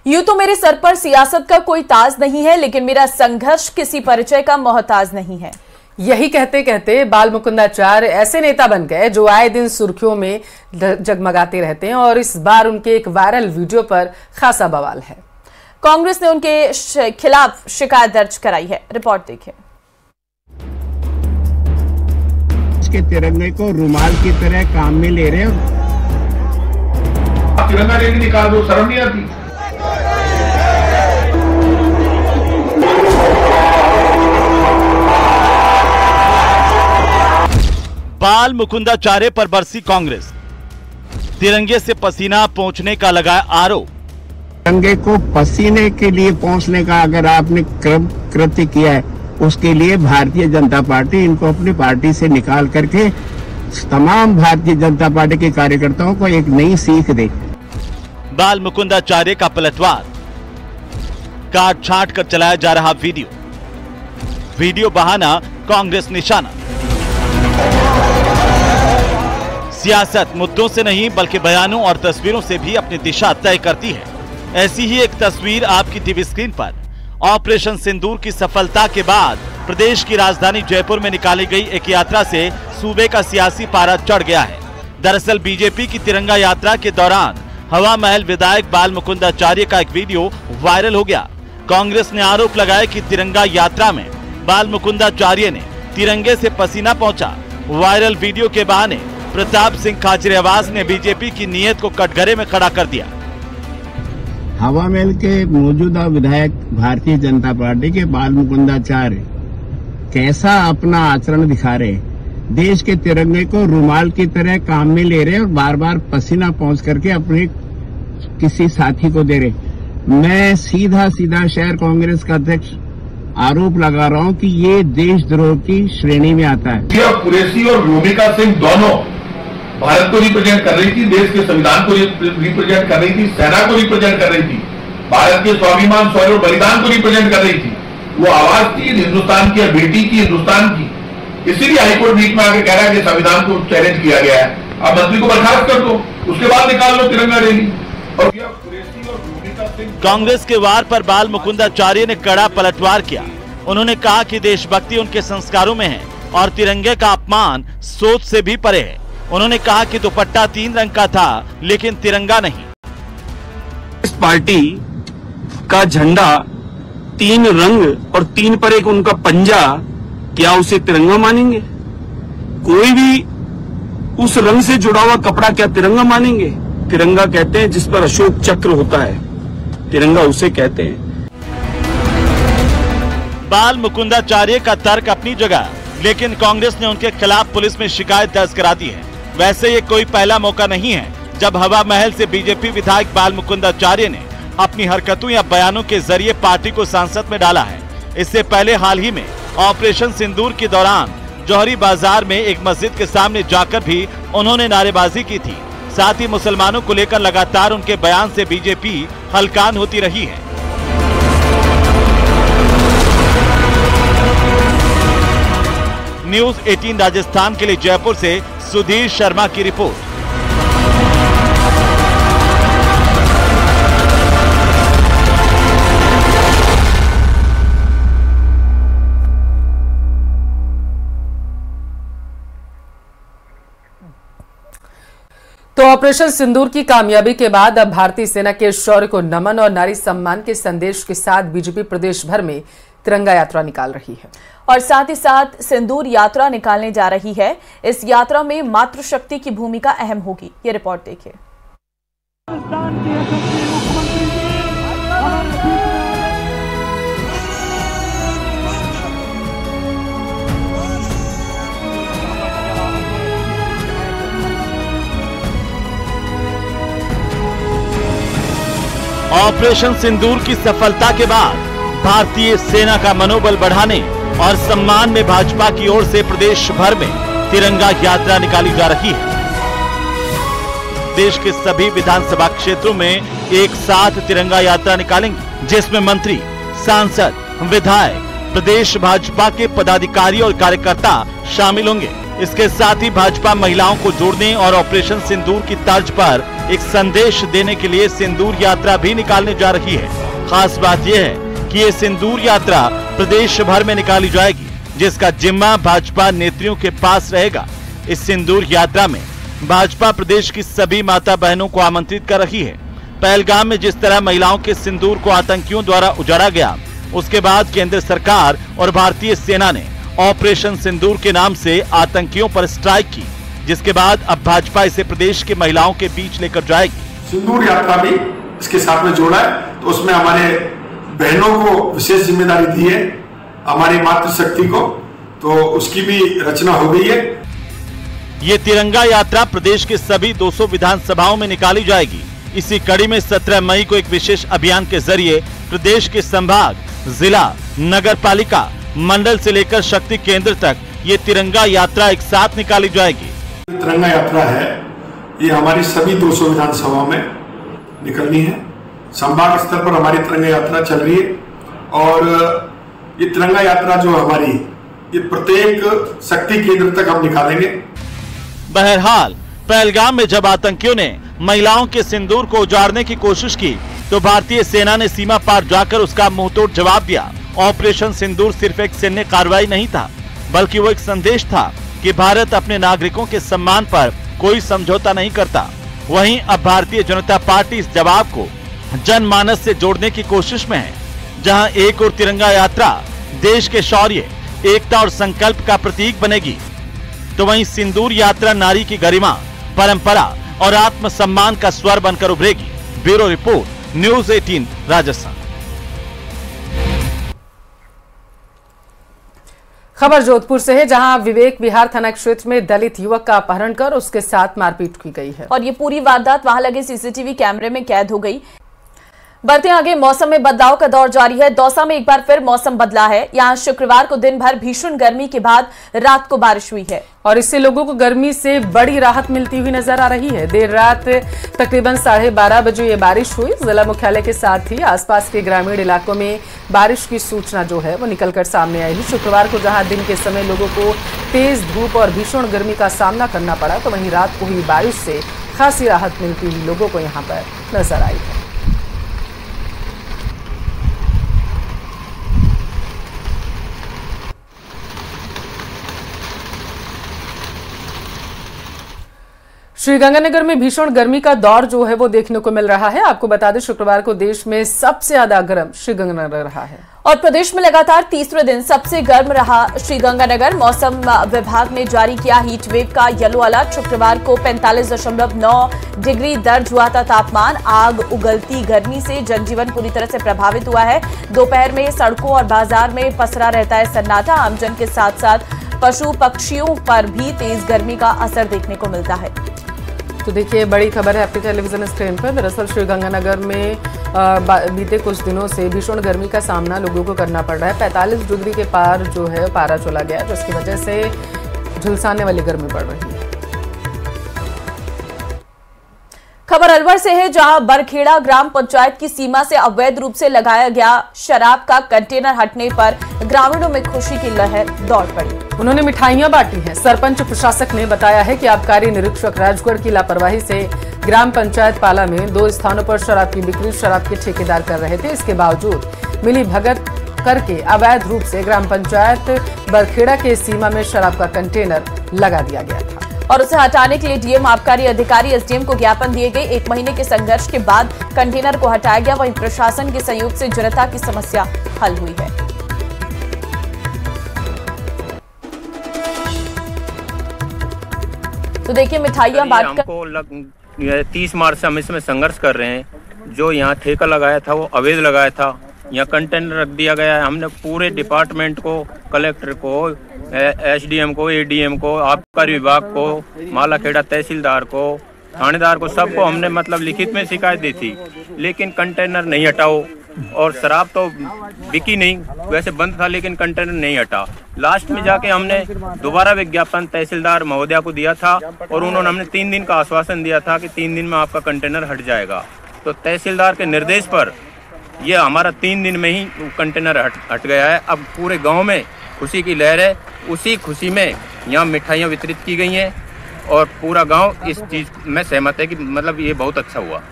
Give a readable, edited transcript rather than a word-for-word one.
यूं तो मेरे सर पर सियासत का कोई ताज नहीं है, लेकिन मेरा संघर्ष किसी परिचय का मोहताज नहीं है। यही कहते कहते बाल मुकुंदाचार्य ऐसे नेता बन गए जो आए दिन सुर्खियों में जगमगाते रहते हैं और इस बार उनके एक वायरल वीडियो पर खासा बवाल है। कांग्रेस ने उनके खिलाफ शिकायत दर्ज कराई है। रिपोर्ट देखिए। इसके तिरंगे को रुमाल की तरह काम में ले रहे हो। तिरंगा रैली निकाल दो, शर्म नहीं आती? बाल मुकुंदाचार्य पर बरसी कांग्रेस, तिरंगे से पसीना पोंछने का लगाया आरोप। तिरंगे को पसीने के लिए पहुंचने का अगर आपने कृत्य किया है, उसके लिए भारतीय जनता पार्टी इनको अपनी पार्टी से निकाल करके तमाम भारतीय जनता पार्टी के कार्यकर्ताओं को एक नई सीख दे। बाल मुकुंदाचार्य का पलटवार, काट छांट कर चलाया जा रहा वीडियो बहाना कांग्रेस निशाना। सियासत मुद्दों से नहीं बल्कि बयानों और तस्वीरों से भी अपनी दिशा तय करती है। ऐसी ही एक तस्वीर आपकी टीवी स्क्रीन पर ऑपरेशन सिंदूर की सफलता के बाद प्रदेश की राजधानी जयपुर में निकाली गई एक यात्रा से सूबे का सियासी पारा चढ़ गया है। दरअसल बीजेपी की तिरंगा यात्रा के दौरान हवा महल विधायक बाल मुकुंदाचार्य का एक वीडियो वायरल हो गया। कांग्रेस ने आरोप लगाया कि तिरंगा यात्रा में बाल मुकुंदाचार्य ने तिरंगे से पसीना पोंछा। वायरल वीडियो के बहाने प्रताप सिंह खाचरियावास ने बीजेपी की नीयत को कटघरे में खड़ा कर दिया। हवा महल के मौजूदा विधायक भारतीय जनता पार्टी के बाल मुकुंदाचार्य कैसा अपना आचरण दिखा रहे, देश के तिरंगे को रुमाल की तरह काम में ले रहे और बार बार पसीना पहुंच करके अपने किसी साथी को दे रहे। मैं सीधा शहर कांग्रेस का अध्यक्ष आरोप लगा रहा हूं कि ये देशद्रोह की श्रेणी में आता है। कुरैशी और भूमिका सिंह दोनों भारत को रिप्रेजेंट कर रही थी, देश के संविधान को रिप्रेजेंट कर रही थी, सेना को रिप्रेजेंट कर रही थी, भारत के स्वाभिमान शौर्य और बलिदान को रिप्रेजेंट कर रही थी। वो आवाज थी हिंदुस्तान की, बेटी की, हिंदुस्तान की। इसीलिए हाईकोर्ट बीच में आके कह रहा है कि संविधान को चैलेंज किया गया है। अब मंत्री को बर्खास्त कर दो, उसके बाद निकाल लो तिरंगा रैली। और कांग्रेस के वार पर बाल मुकुंदाचार्य ने कड़ा पलटवार किया। उन्होंने कहा कि देशभक्ति उनके संस्कारों में है और तिरंगे का अपमान सोच से भी परे है। उन्होंने कहा कि दुपट्टा 3 रंग का था लेकिन तिरंगा नहीं। इस पार्टी का झंडा 3 रंग और 3 पर एक उनका पंजा, क्या उसे तिरंगा मानेंगे? कोई भी उस रंग से जुड़ा हुआ कपड़ा क्या तिरंगा मानेंगे? तिरंगा कहते हैं जिस पर अशोक चक्र होता है, तिरंगा उसे कहते हैं। बाल मुकुंदाचार्य का तर्क अपनी जगह, लेकिन कांग्रेस ने उनके खिलाफ पुलिस में शिकायत दर्ज करा दी है। वैसे ये कोई पहला मौका नहीं है जब हवा महल से बीजेपी विधायक बाल मुकुंदाचार्य ने अपनी हरकतों या बयानों के जरिए पार्टी को संसद में डाला है। इससे पहले हाल ही में ऑपरेशन सिंदूर के दौरान जौहरी बाजार में एक मस्जिद के सामने जाकर भी उन्होंने नारेबाजी की थी। साथ ही मुसलमानों को लेकर लगातार उनके बयान से बीजेपी हलकान होती रही है। न्यूज 18 राजस्थान के लिए जयपुर से सुधीर शर्मा की रिपोर्ट। तो ऑपरेशन सिंदूर की कामयाबी के बाद अब भारतीय सेना के शौर्य को नमन और नारी सम्मान के संदेश के साथ बीजेपी प्रदेश भर में तिरंगा यात्रा निकाल रही है और साथ ही साथ सिंदूर यात्रा निकालने जा रही है। इस यात्रा में मातृशक्ति की भूमिका अहम होगी। ये रिपोर्ट देखिए। ऑपरेशन सिंदूर की सफलता के बाद भारतीय सेना का मनोबल बढ़ाने और सम्मान में भाजपा की ओर से प्रदेश भर में तिरंगा यात्रा निकाली जा रही है। देश के सभी विधानसभा क्षेत्रों में एक साथ तिरंगा यात्रा निकालेंगे, जिसमें मंत्री, सांसद, विधायक, प्रदेश भाजपा के पदाधिकारी और कार्यकर्ता शामिल होंगे। इसके साथ ही भाजपा महिलाओं को जोड़ने और ऑपरेशन सिंदूर की तर्ज पर एक संदेश देने के लिए सिंदूर यात्रा भी निकालने जा रही है। खास बात यह है कि ये सिंदूर यात्रा प्रदेश भर में निकाली जाएगी, जिसका जिम्मा भाजपा नेत्रियों के पास रहेगा। इस सिंदूर यात्रा में भाजपा प्रदेश की सभी माता बहनों को आमंत्रित कर रही है। पहलगाम में जिस तरह महिलाओं के सिंदूर को आतंकियों द्वारा उजाड़ा गया, उसके बाद केंद्र सरकार और भारतीय सेना ने ऑपरेशन सिंदूर के नाम से आतंकियों पर स्ट्राइक की, जिसके बाद अब भाजपा इसे प्रदेश की महिलाओं के बीच लेकर जाएगी। सिंदूर यात्रा भी इसके साथ में जोड़ा है, तो उसमें हमारे बहनों को विशेष जिम्मेदारी दी है, हमारी मातृशक्ति को, तो उसकी भी रचना हो गई है। ये तिरंगा यात्रा प्रदेश के सभी 200 विधानसभाओं में निकाली जाएगी। इसी कड़ी में 17 मई को एक विशेष अभियान के जरिए प्रदेश के संभाग, जिला, नगर पालिका, मंडल से लेकर शक्ति केंद्र तक ये तिरंगा यात्रा एक साथ निकाली जाएगी। तिरंगा यात्रा है, ये हमारी सभी 200 विधानसभाओं में निकलनी है। संभाग स्तर पर हमारी तिरंगा यात्रा चल रही है और ये तिरंगा यात्रा जो हमारी, ये प्रत्येक शक्ति केंद्र तक हम निकालेंगे। बहरहाल पहलगाम में जब आतंकियों ने महिलाओं के सिंदूर को उजाड़ने की कोशिश की, तो भारतीय सेना ने सीमा पार जाकर उसका मुंहतोड़ जवाब दिया। ऑपरेशन सिंदूर सिर्फ एक सैन्य कार्रवाई नहीं था, बल्कि वो एक संदेश था कि भारत अपने नागरिकों के सम्मान पर कोई समझौता नहीं करता। वहीं अब भारतीय जनता पार्टी इस जवाब को जनमानस से जोड़ने की कोशिश में है। जहां एक और तिरंगा यात्रा देश के शौर्य, एकता और संकल्प का प्रतीक बनेगी, तो वहीं सिंदूर यात्रा नारी की गरिमा, परंपरा और आत्मसम्मान का स्वर बनकर उभरेगी। Bureau report, news 18 Rajasthan. खबर जोधपुर से है, जहां विवेक विहार थाना क्षेत्र में दलित युवक का अपहरण कर उसके साथ मारपीट की गई है और ये पूरी वारदात वहां लगे सीसीटीवी कैमरे में कैद हो गई। बढ़ते आगे, मौसम में बदलाव का दौर जारी है। दौसा में एक बार फिर मौसम बदला है। यहाँ शुक्रवार को दिन भर भीषण गर्मी के बाद रात को बारिश हुई है और इससे लोगों को गर्मी से बड़ी राहत मिलती हुई नजर आ रही है। देर रात तकरीबन 12:30 बजे ये बारिश हुई। जिला मुख्यालय के साथ ही आसपास के ग्रामीण इलाकों में बारिश की सूचना जो है वो निकलकर सामने आई है। शुक्रवार को जहां दिन के समय लोगों को तेज धूप और भीषण गर्मी का सामना करना पड़ा, तो वहीं रात को हुई बारिश से खासी राहत मिलती हुई लोगों को यहाँ पर नजर आई है। श्रीगंगानगर में भीषण गर्मी का दौर जो है वो देखने को मिल रहा है। आपको बता दें, शुक्रवार को देश में सबसे ज्यादा गर्म श्रीगंगानगर रहा है और प्रदेश में लगातार तीसरे दिन सबसे गर्म रहा श्रीगंगानगर। मौसम विभाग ने जारी किया हीट वेव का येलो अलर्ट। शुक्रवार को 45.9 डिग्री दर्ज हुआ था तापमान। आग उगलती गर्मी से जनजीवन पूरी तरह से प्रभावित हुआ है। दोपहर में सड़कों और बाजार में पसरा रहता है सन्नाटा। आमजन के साथ साथ पशु पक्षियों पर भी तेज गर्मी का असर देखने को मिलता है। तो देखिए, बड़ी खबर है आपके टेलीविजन स्क्रीन पर। दरअसल श्रीगंगानगर में बीते कुछ दिनों से भीषण गर्मी का सामना लोगों को करना पड़ रहा है। 45 डिग्री के पार जो है पारा चला गया, जिसकी वजह से झुलसाने वाली गर्मी पड़ रही है। खबर अलवर से है, जहां बरखेड़ा ग्राम पंचायत की सीमा से अवैध रूप से लगाया गया शराब का कंटेनर हटने पर ग्रामीणों में खुशी की लहर दौड़ पड़ी। उन्होंने मिठाइयां बांटी हैं। सरपंच प्रशासक ने बताया है कि आबकारी निरीक्षक राजगढ़ की लापरवाही से ग्राम पंचायत पाला में 2 स्थानों पर शराब की बिक्री शराब के ठेकेदार कर रहे थे। इसके बावजूद मिली भगत करके अवैध रूप से ग्राम पंचायत बरखेड़ा के सीमा में शराब का कंटेनर लगा दिया गया था और उसे हटाने के लिए डीएम, आबकारी अधिकारी, एसडीएम को ज्ञापन दिए गए। 1 महीने के संघर्ष के बाद कंटेनर को हटाया गया। वहीं प्रशासन के सहयोग से जनता की समस्या हल हुई है। तो देखिए, मिठाइयां बांटकर हमको 30 मार्च से हम इसमें संघर्ष कर रहे हैं। जो यहाँ ठेका लगाया था वो अवैध लगाया था। यहाँ कंटेनर रख दिया गया है। हमने पूरे डिपार्टमेंट को, कलेक्टर को, एसडीएम को, एडीएम को, आबकारी विभाग को, मालाखेड़ा तहसीलदार को, थानेदार को, सबको हमने मतलब लिखित में शिकायत दी थी, लेकिन कंटेनर नहीं हटाओ। और शराब तो बिकी नहीं, वैसे बंद था, लेकिन कंटेनर नहीं हटा। लास्ट में जाके हमने दोबारा विज्ञापन तहसीलदार महोदया को दिया था और उन्होंने हमने 3 दिन का आश्वासन दिया था कि 3 दिन में आपका कंटेनर हट जाएगा। तो तहसीलदार के निर्देश पर ये हमारा 3 दिन में ही कंटेनर हट गया है। अब पूरे गाँव में खुशी की लहर है। उसी खुशी में यहाँ मिठाइयाँ वितरित की गई हैं और पूरा गांव इस चीज़ में सहमत है कि मतलब ये बहुत अच्छा हुआ।